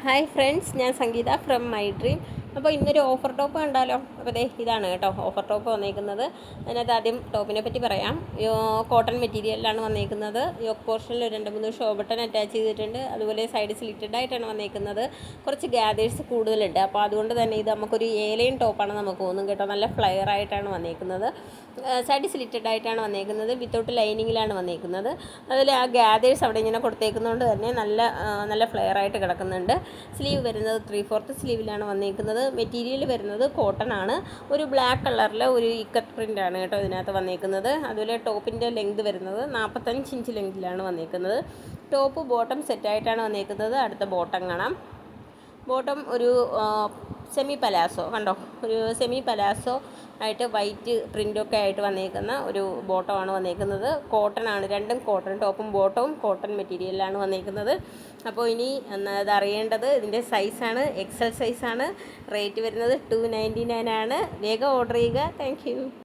Hi friends, ഞാൻ സംഗീത from my dream. അപ്പോൾ ഇന്നൊരു ഓഫർ ടോപ്പ് കണ്ടാലോ? അപ്പോൾ ദേ ഇതാണ് കേട്ടോ ഓഫർ ടോപ്പ് വന്നേക്കുന്നത്. അതിനകത്ത് ആദ്യം ടോപ്പിനെ പറ്റി പറയാം. കോട്ടൺ മെറ്റീരിയലിലാണ് വന്നേക്കുന്നത്. യോക്ക് പോർഷനിൽ 2-3 ഷോ ബട്ടൺ അറ്റാച്ച് ചെയ്തിട്ടുണ്ട്. അതുപോലെ സൈഡ് സ്ലിറ്റഡ് ആയിട്ടാണ് വന്നേക്കുന്നത്. കുറച്ച് ഗ്യാദേഴ്സ് കൂടുതലുണ്ട്. അപ്പോൾ അതുകൊണ്ട് തന്നെ ഇത് നമുക്കൊരു ഏലൈൻ ടോപ്പാണ് നമുക്ക് തോന്നും കേട്ടോ. നല്ല ഫ്ലെയർ ആയിട്ടാണ് വന്നേക്കുന്നത്. സൈഡ് സ്ലിറ്റഡ് ആയിട്ടാണ് വന്നേക്കുന്നത്. വിത്തൗട്ട് ലൈനിങ്ങിലാണ് വന്നേക്കുന്നത്. അതിൽ ആ ഗ്യാദേഴ്സ് അവിടെ ഇങ്ങനെ കൊടുത്തേക്കുന്നതുകൊണ്ട് തന്നെ നല്ല ഫ്ലെയർ ആയിട്ട് കിടക്കുന്നുണ്ട്. സ്ലീവ് വരുന്നത് 3/4 സ്ലീവിലാണ് വന്നേക്കുന്നത്. മെറ്റീരിയൽ വരുന്നത് കോട്ടൺ ആണ്. ഒരു ബ്ലാക്ക് കളറിൽ ഒരു ഇക്കത്ത് പ്രിൻ്റ് ആണ് കേട്ടോ ഇതിനകത്ത് വന്നേക്കുന്നത്. അതുപോലെ ടോപ്പിൻ്റെ ലെങ്ത് വരുന്നത് 45 ഇഞ്ച് ലെങ്തിലാണ് വന്നേക്കുന്നത്. ടോപ്പ് ബോട്ടം സെറ്റായിട്ടാണ് വന്നേക്കുന്നത്. അടുത്ത ബോട്ടം കാണാം. ബോട്ടം ഒരു സെമി പലാസോ കണ്ടോ, ഒരു സെമി പലാസോ ആയിട്ട് വൈറ്റ് പ്രിൻ്റൊക്കെ ആയിട്ട് വന്നേക്കുന്ന ഒരു ബോട്ടമാണ് വന്നേക്കുന്നത്. കോട്ടൺ ആണ്, രണ്ടും കോട്ടൺ. ടോപ്പും ബോട്ടവും കോട്ടൺ മെറ്റീരിയലാണ് വന്നേക്കുന്നത്. അപ്പോൾ ഇനി അത് അറിയേണ്ടത് ഇതിൻ്റെ സൈസാണ്, XL സൈസാണ്. റേറ്റ് വരുന്നത് 299 ആണ്. വേഗം ഓർഡർ ചെയ്യുക. Thank you.